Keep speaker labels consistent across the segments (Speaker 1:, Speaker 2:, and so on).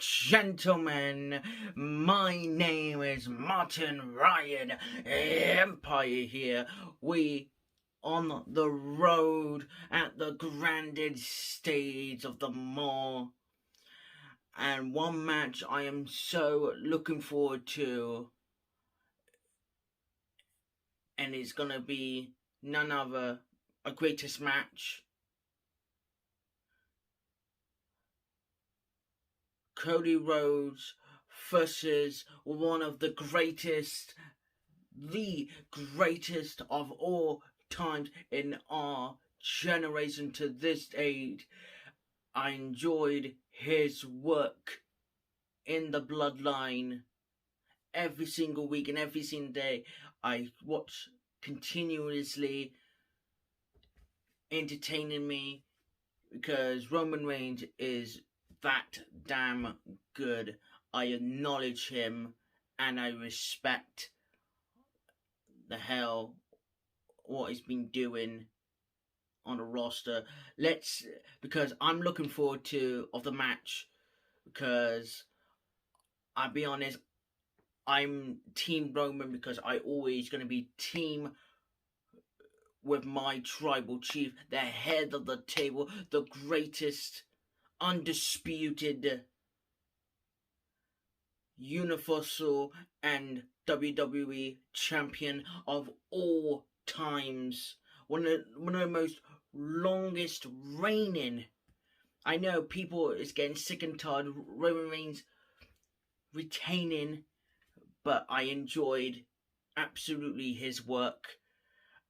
Speaker 1: gentlemen, my name is Martin Ryan Empire here. We on the road at the grandest stage of the mall. And one match I am so looking forward to, and it's gonna be none other a greatest match. Cody Rhodes versus one of the greatest of all times in our generation to this date. I enjoyed his work in the Bloodline every single week and every single day. I watch continuously, entertaining me, because Roman Reigns is that damn good. I acknowledge him and I respect the hell what he's been doing on the roster. Because I'm looking forward to the match, because I'll be honest, I'm Team Roman, because I always gonna be team with my tribal chief, the head of the table, the greatest undisputed Universal and WWE champion of all times. One of the most longest reigning. I know people is getting sick and tired of Roman Reigns retaining, but I enjoyed absolutely his work,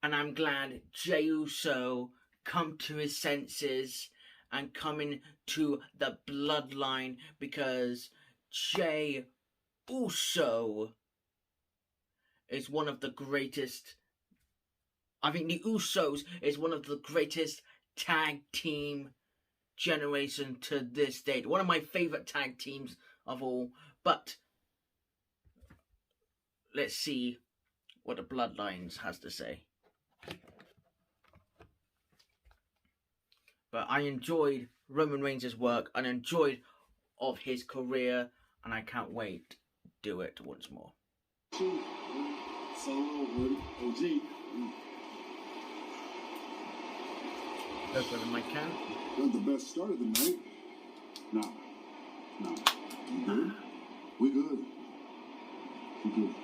Speaker 1: and I'm glad Jey Uso come to his senses and coming to the Bloodline, because Jey Uso is one of the greatest. I think the Usos is one of the greatest tag team generation to this date. One of my favorite tag teams of all. But let's see what the Bloodlines has to say. But I enjoyed Roman Reigns' work and enjoyed of his career, and I can't wait to do it once more.
Speaker 2: OG.
Speaker 1: Go for the mic can.
Speaker 2: Not the best start of the night. No. You good? We good. We good.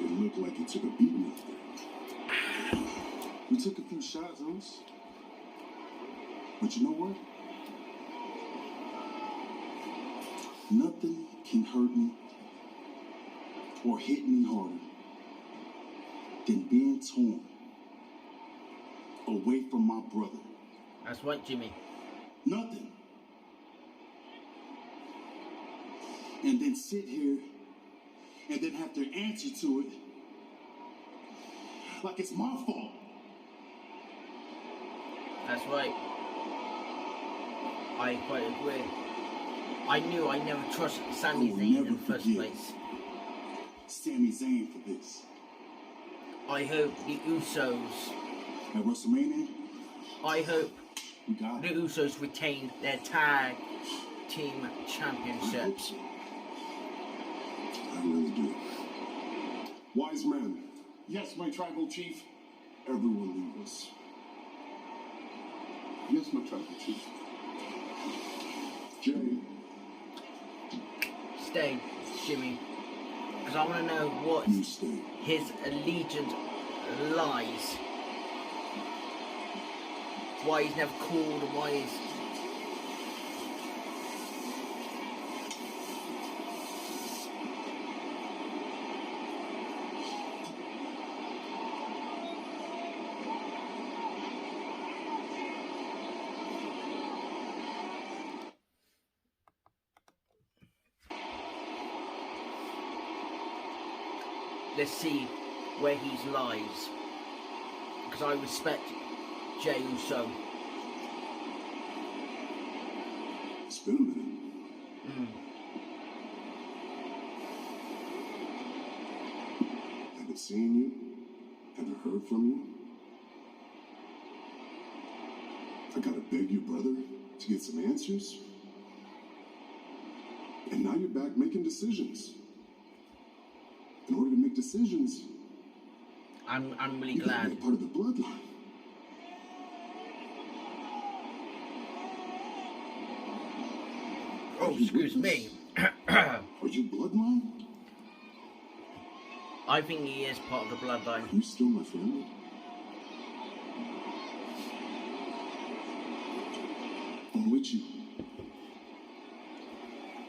Speaker 2: It looked like you took a beating out there. We took a few shots on us. But you know what? Nothing can hurt me or hit me harder than being torn away from my brother.
Speaker 1: That's right, Jimmy.
Speaker 2: Nothing. And then sit here and then have to answer to it like it's my fault.
Speaker 1: That's right. I quite agree. I knew I never trusted Sami Zayn in the first place.
Speaker 2: Sami Zayn for this.
Speaker 1: I hope the Usos
Speaker 2: at WrestleMania.
Speaker 1: I hope the Usos retain their tag team championships.
Speaker 2: I really do. Wise man. Yes, my tribal chief. Everyone leave us. Yes, my tribal chief. Jay.
Speaker 1: Stay, Jimmy. Because I want to know what his allegiance lies. Why he's never called, and why he's... Let's see where he lies, because I respect Jey Uso.
Speaker 2: It's been a minute. Haven't seen you, haven't heard from you. I gotta beg your brother to get some answers. And now you're back making decisions. In order to make decisions,
Speaker 1: I'm really
Speaker 2: you gotta
Speaker 1: glad.
Speaker 2: be a part of the bloodline.
Speaker 1: Oh, excuse me.
Speaker 2: Are you bloodline?
Speaker 1: I think he is part of the bloodline.
Speaker 2: Are you still my family? I'm with you.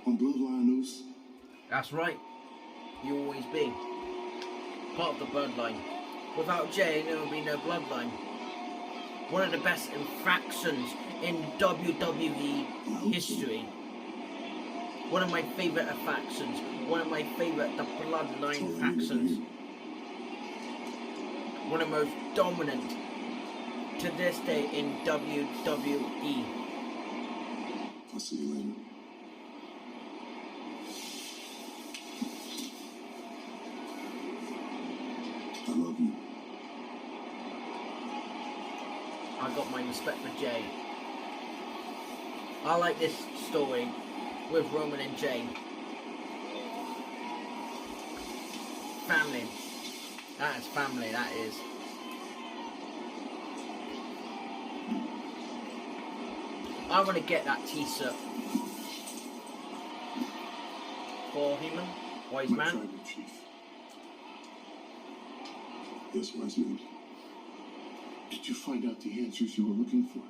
Speaker 2: On bloodline news.
Speaker 1: That's right. You always be part of the bloodline. Without Jay, there would be no bloodline. One of the best factions in WWE history. One of my favorite factions. One of my favorite, the bloodline factions. One of the most dominant to this day in WWE.
Speaker 2: I'll see you later. I love you.
Speaker 1: I got my respect for Jay. I like this story with Roman and Jay. Family. That is family, that is. I want to get that t-shirt for him, Wise
Speaker 2: My
Speaker 1: Man.
Speaker 2: tribal chief. Yes, Wise Man. Did you find out the answers you were looking for?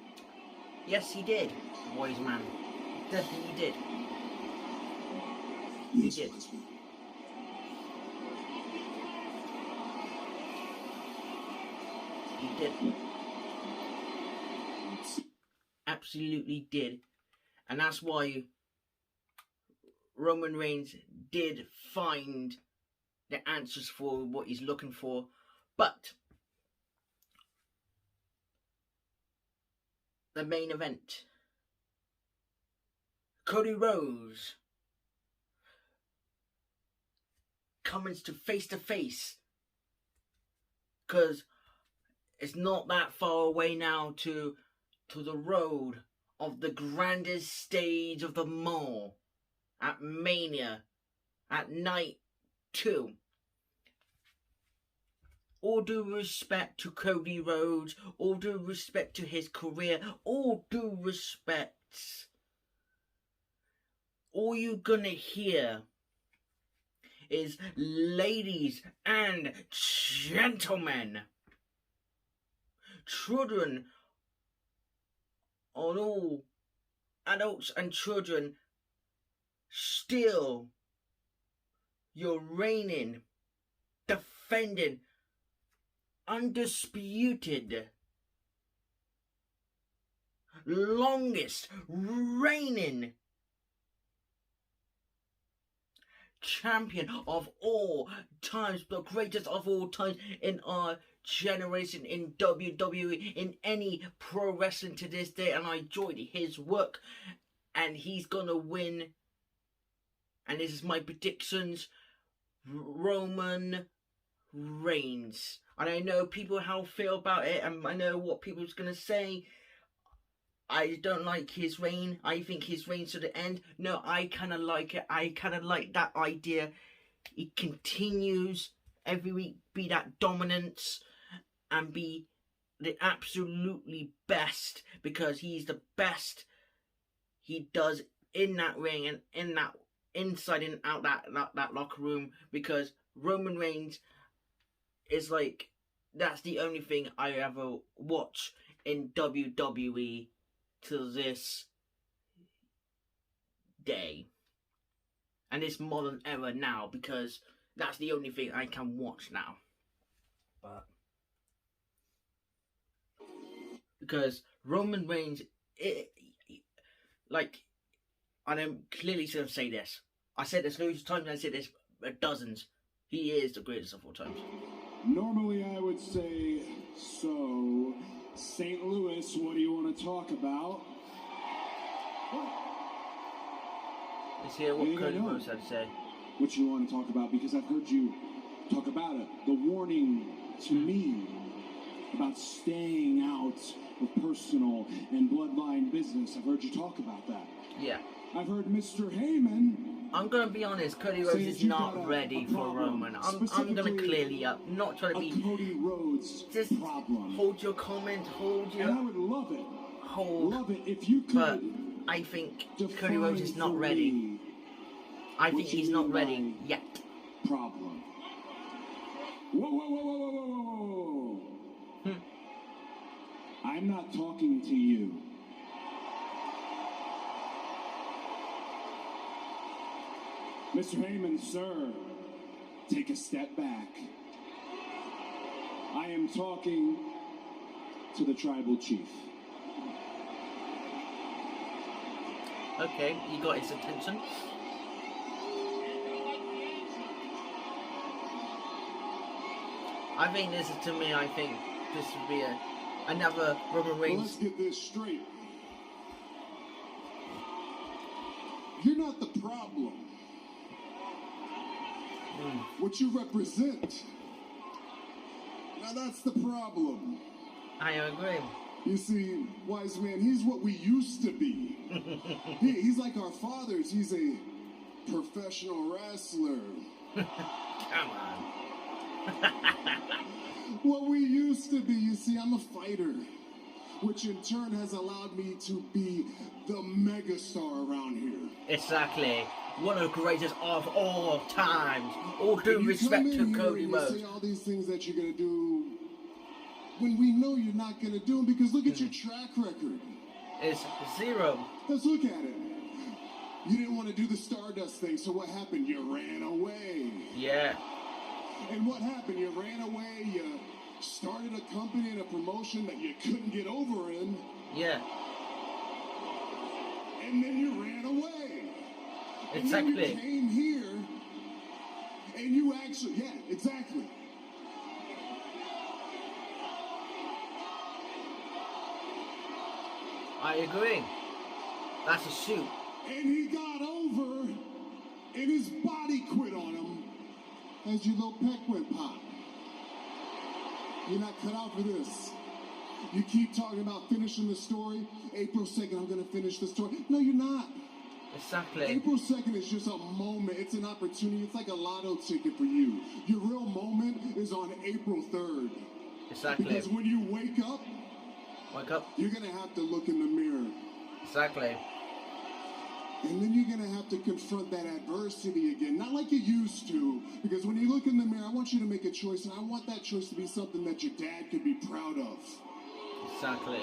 Speaker 1: Yes, he did, Wise Man. Definitely did.
Speaker 2: Yes,
Speaker 1: did.
Speaker 2: Wise Man.
Speaker 1: He did. Absolutely did. And that's why Roman Reigns did find the answers for what he's looking for. But the main event, Cody Rhodes comes to face, because it's not that far away now to the road of the grandest stage of them all, at Mania, at night 2. All due respect to Cody Rhodes, all due respect to his career, all due respect. All you're gonna hear is ladies and gentlemen, children, on all adults and children, still you're reigning, defending, undisputed, longest reigning champion of all times, the greatest of all times in our generation, in WWE, in any pro wrestling to this day. And I enjoyed his work, and he's gonna win. And this is my predictions: Roman Reigns. And I know people how feel about it, and I know what people's gonna say. I don't like his reign. I think his reign should end. No, I kind of like it. I kind of like that idea. It continues every week, be that dominance and be the absolutely best, because he's the best he does in that ring and in that inside and out that locker room, because Roman Reigns is like, that's the only thing I ever watch in WWE to this day and this modern era now, because that's the only thing I can watch now. But because Roman Reigns, and I'm clearly going to say this, I said this loads of times and I said this dozens, he is the greatest of all times.
Speaker 3: Normally I would say, so, St. Louis, what do you want to talk about?
Speaker 1: Let's hear what Cody Rhodes had to say.
Speaker 3: What you want to talk about, because I've heard you talk about it. The warning to me about staying out of personal and bloodline business. I've heard you talk about that.
Speaker 1: Yeah.
Speaker 3: I've heard Mr. Heyman
Speaker 1: I'm gonna be honest. Cody Rhodes is not ready for Roman. I'm gonna clearly up. Not trying to be.
Speaker 3: Cody Rhodes
Speaker 1: just
Speaker 3: problem.
Speaker 1: Hold your comment. Hold your.
Speaker 3: And I would love it.
Speaker 1: Hold.
Speaker 3: Love it if you could.
Speaker 1: But I think Cody Rhodes is not ready. I think he's not ready yet.
Speaker 3: Problem. Whoa, whoa, whoa, whoa, whoa, whoa, whoa. I'm not talking to you. Mr. Heyman, sir, take a step back. I am talking to the tribal chief.
Speaker 1: Okay, you got his attention. I think this is, to me, I think this would be another Roman Reigns.
Speaker 2: Well, let's get this straight. You're not the problem. What you represent. Now that's the problem.
Speaker 1: I agree.
Speaker 2: You see, wise man, he's what we used to be. He's like our fathers. He's a professional wrestler.
Speaker 1: Come on.
Speaker 2: What we used to be, you see, I'm a fighter, which in turn has allowed me to be the megastar around here.
Speaker 1: Exactly. One of the greatest of all times. All due respect to Cody Rhodes.
Speaker 2: You say all these things that you're going to do when we know you're not going to do them, because look at your track record.
Speaker 1: It's 0.
Speaker 2: Let's look at it. You didn't want to do the Stardust thing, so what happened? You ran away.
Speaker 1: Yeah.
Speaker 2: And what happened? You ran away, you started a company and a promotion that you couldn't get over in.
Speaker 1: Yeah.
Speaker 2: And then you ran away.
Speaker 1: Exactly.
Speaker 2: And then you came here, and you actually, yeah, exactly.
Speaker 1: I agree. That's a suit.
Speaker 2: And he got over, and his body quit on him as your little peck went pop. You're not cut out for this. You keep talking about finishing the story. April 2nd, I'm going to finish the story. No, you're not.
Speaker 1: Exactly.
Speaker 2: April 2nd is just a moment. It's an opportunity. It's like a lotto ticket for you. Your real moment is on April 3rd.
Speaker 1: Exactly.
Speaker 2: Because when you wake up, you're going to have to look in the mirror.
Speaker 1: Exactly.
Speaker 2: And then you're going to have to confront that adversity again. Not like you used to. Because when you look in the mirror, I want you to make a choice. And I want that choice to be something that your dad could be proud of.
Speaker 1: Exactly.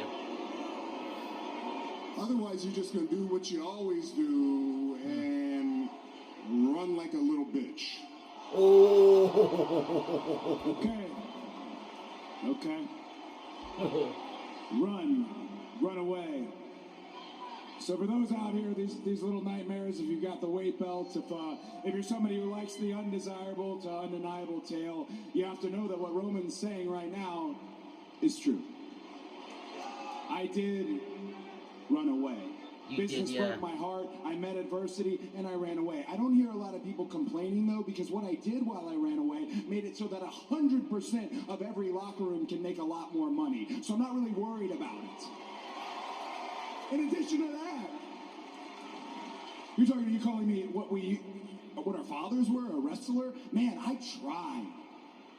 Speaker 2: Otherwise, you're just going to do what you always do and run like a little bitch.
Speaker 1: Oh.
Speaker 3: Okay. Run away. So for those out here, these little nightmares, if you've got the weight belt, if you're somebody who likes the undesirable to undeniable tale, you have to know that what Roman's saying right now is true. I did run away. Business broke my heart, I met adversity, and I ran away. I don't hear a lot of people complaining, though, because what I did while I ran away made it so that 100% of every locker room can make a lot more money. So I'm not really worried about it. In addition to that, you calling me what our fathers were, a wrestler? Man, I tried.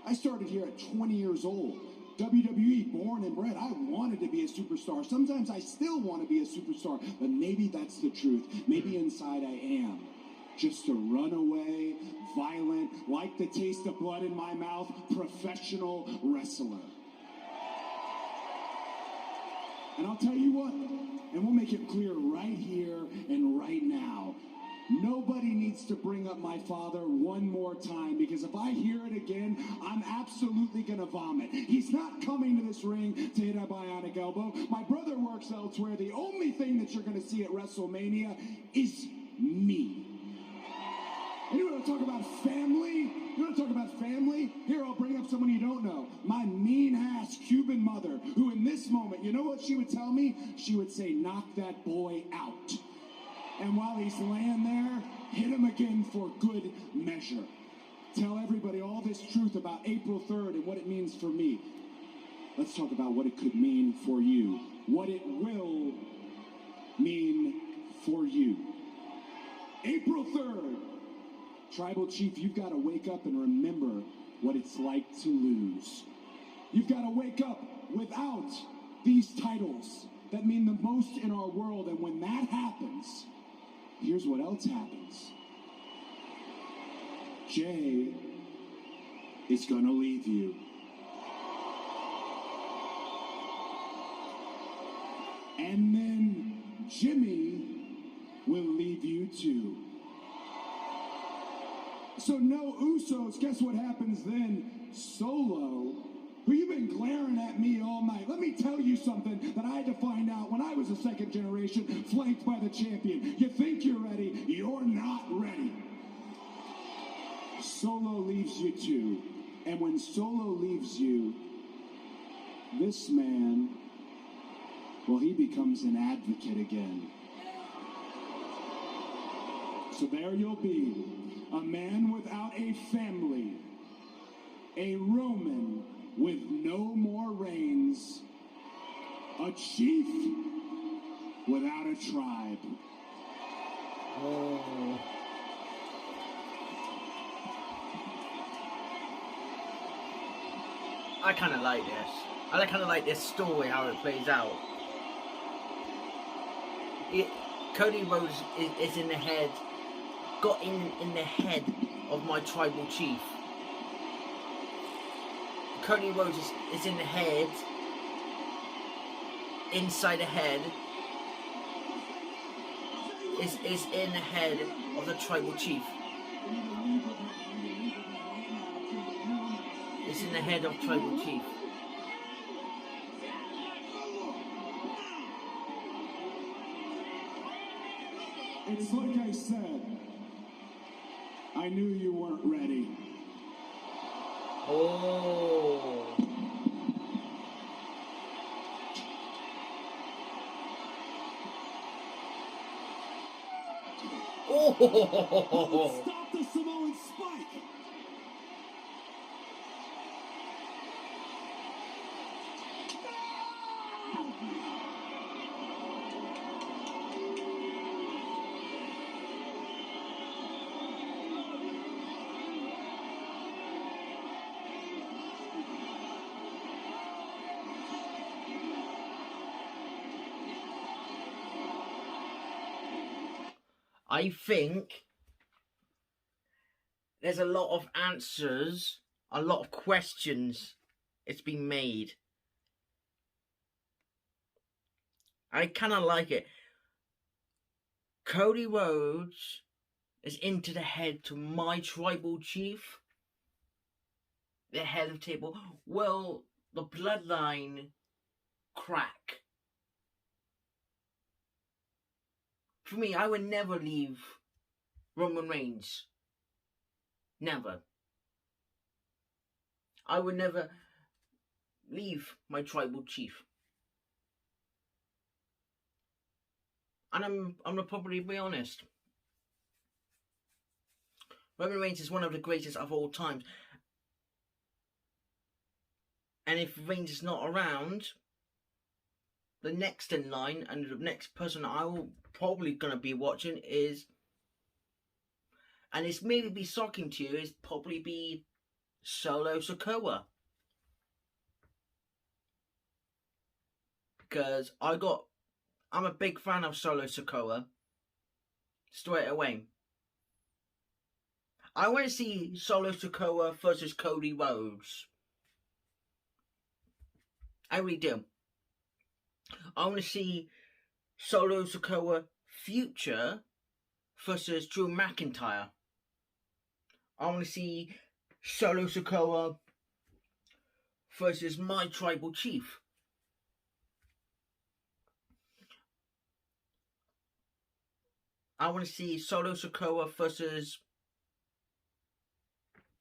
Speaker 3: I started here at 20 years old. WWE, born and bred. I wanted to be a superstar. Sometimes I still want to be a superstar, but maybe that's the truth. Maybe inside I am. Just a runaway, violent, like the taste of blood in my mouth, professional wrestler. And I'll tell you what, and we'll make it clear right here and right now. Nobody needs to bring up my father one more time, because if I hear it again, I'm absolutely going to vomit. He's not coming to this ring to hit a bionic elbow. My brother works elsewhere. The only thing that you're going to see at WrestleMania is me. And you want to talk about family? You want to talk about family? Here, I'll bring up someone you don't know. My mean-ass Cuban mother, who in this moment, you know what she would tell me? She would say, knock that boy out. And while he's laying there, hit him again for good measure. Tell everybody all this truth about April 3rd and what it means for me. Let's talk about what it could mean for you. What it will mean for you. April 3rd. Tribal Chief, you've got to wake up and remember what it's like to lose. You've got to wake up without these titles that mean the most in our world. And when that happens, here's what else happens. Jay is going to leave you. And then Jimmy will leave you too. So no Usos, guess what happens then? Solo, who you've been glaring at me all night. Let me tell you something that I had to find out when I was a second generation, flanked by the champion. You think you're ready, you're not ready. Solo leaves you too. And when Solo leaves you, this man, well, he becomes an advocate again. So there you'll be, a man without a family, a Roman with no more reigns, a chief without a tribe.
Speaker 1: Oh. I kind of like this. I kind of like this story, how it plays out. Cody Rhodes is in the head, got in the head of my tribal chief. Cody Rhodes is in the head, inside the head, is in the head of the tribal chief. It's in the head of tribal chief.
Speaker 3: It's like I said, I knew you weren't ready.
Speaker 1: Oh. Oh.
Speaker 3: Stop the Samoan spike.
Speaker 1: I think there's a lot of answers, a lot of questions it's been made. I kind of like it. Cody Rhodes is into the head to my tribal chief, the head of table. Will the bloodline crack? For me, I would never leave Roman Reigns. Never. I would never leave my tribal chief. And I'm gonna probably be honest. Roman Reigns is one of the greatest of all times. And if Reigns is not around, the next in line and the next person I will probably gonna be watching is, and it's maybe be shocking to you, is probably be Solo Sikoa. Because I'm a big fan of Solo Sikoa. Straight away. I want to see Solo Sikoa versus Cody Rhodes. I really do. I want to see Solo Sikoa future versus Drew McIntyre. I want to see Solo Sikoa versus my tribal chief. I want to see Solo Sikoa versus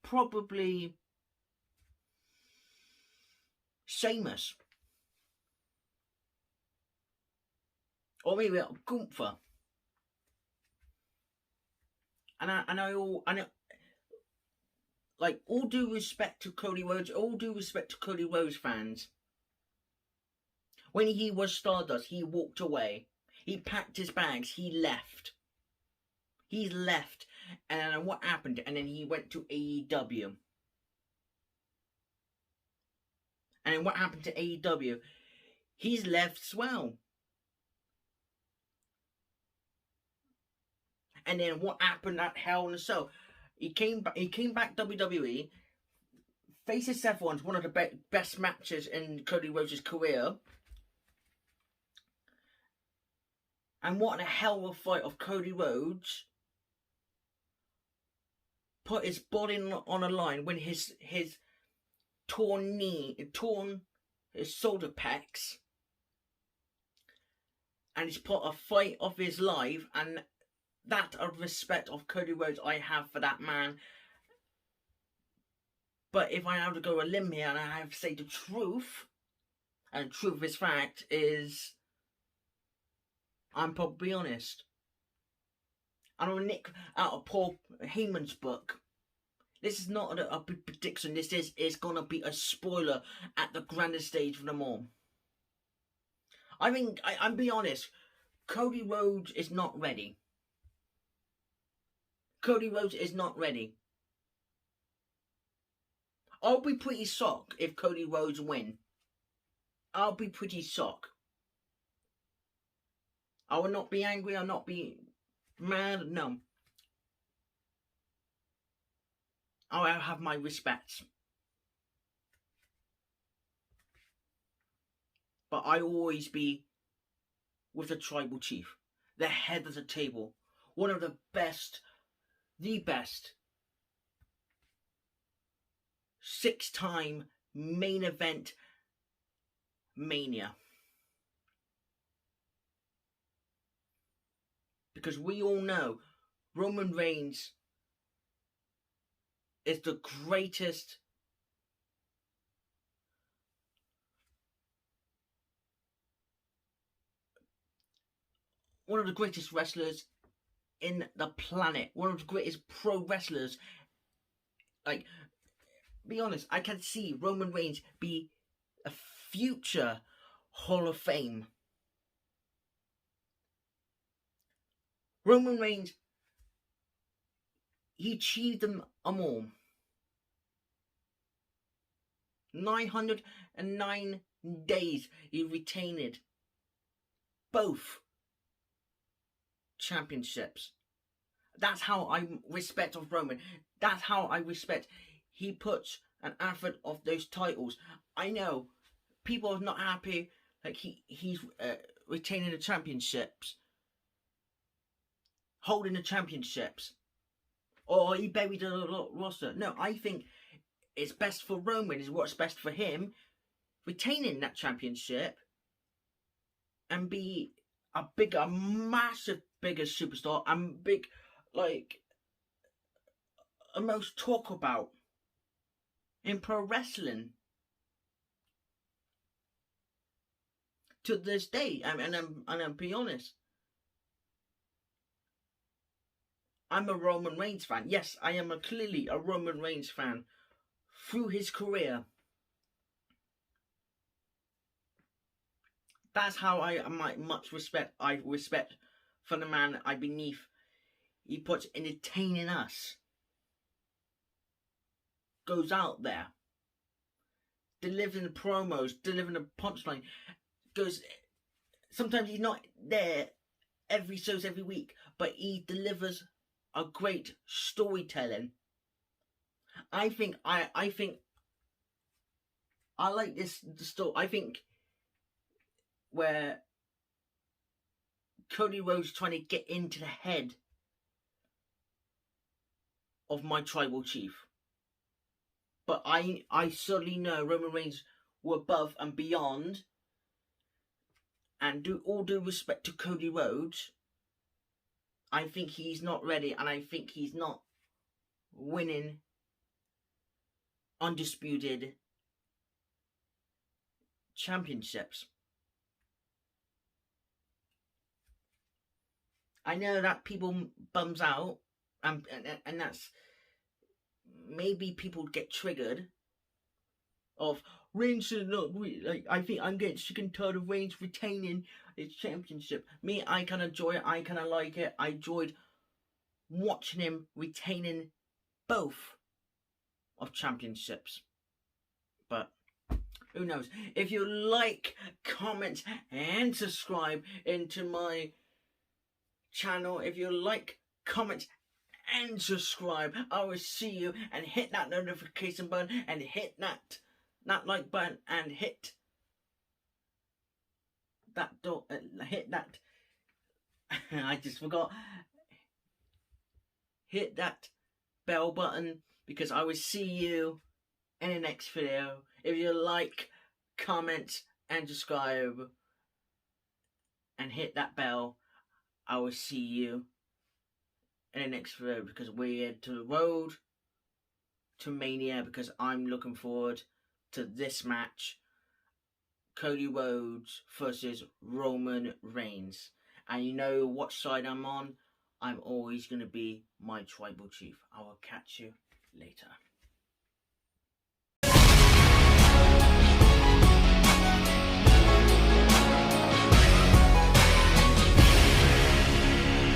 Speaker 1: probably Sheamus. Or maybe Gunther. And I like, all due respect to Cody Rhodes, all due respect to Cody Rhodes fans. When he was Stardust, he walked away. He packed his bags, he left. He's left, and what happened? And then he went to AEW. And then what happened to AEW? He's left as well. And then what happened at Hell in a Cell? He came back WWE, faces Seth Rollins, one of the best matches in Cody Rhodes' career. And what a hell of a fight of Cody Rhodes. Put his body on a line when his torn his shoulder pecs. And he's put a fight of his life, and that of respect of Cody Rhodes I have for that man. But if I have to go a limb here and I have to say the truth, and truth is fact, is I'm probably honest. I'm gonna nick out of Paul Heyman's book. This is not a prediction. This is gonna be a spoiler at the grandest stage for them all. I think I'm be honest. Cody Rhodes is not ready. Cody Rhodes is not ready. I'll be pretty shocked if Cody Rhodes win. I'll be pretty shocked. I will not be angry. I'll not be mad. No. I'll have my respects. But I always be with the tribal chief. The head of the table. One of the best. The best. 6-time main event Mania. Because we all know Roman Reigns is the greatest one of the greatest wrestlers in the planet. One of the greatest pro wrestlers. Like, be honest, I can see Roman Reigns be a future Hall of Fame. Roman Reigns, he achieved them all. 909 days he retained both championships. That's how I respect of Roman. That's how I respect. He puts an effort of those titles. I know people are not happy. Like he's retaining the championships, holding the championships, or he buried the roster. No, I think it's best for Roman. Is what's best for him, retaining that championship, and be a massive, bigger superstar, and big, like, a most talk about in pro wrestling to this day. And I'm be honest, I'm a Roman Reigns fan. Yes, I am clearly a Roman Reigns fan through his career. That's how I respect for the man I beneath. He puts entertaining us. Goes out there, delivering the promos, delivering the punchline. Goes. Sometimes he's not there every week, but he delivers a great storytelling. I think I like the story. I think where Cody Rhodes trying to get into the head of my tribal chief. But I certainly know Roman Reigns were above and beyond. And all due respect to Cody Rhodes, I think he's not ready, and I think he's not winning undisputed championships. I know that people bums out, and that's maybe people get triggered of Reigns should not like. I think I'm getting sick and tired of Reigns retaining his championship. Me, I kind of enjoy it. I kind of like it. I enjoyed watching him retaining both of championships. But who knows? If you like, comment, and subscribe into my channel. If you like, comment, and subscribe, I will see you, and hit that notification button, and hit that like button, and hit that door, hit that, I just forgot, hit that bell button, because I will see you in the next video. If you like, comment, and subscribe, and hit that bell, I will see you in the next video, because we're headed to the road to Mania, because I'm looking forward to this match. Cody Rhodes versus Roman Reigns. And you know what side I'm on? I'm always going to be my tribal chief. I will catch you later.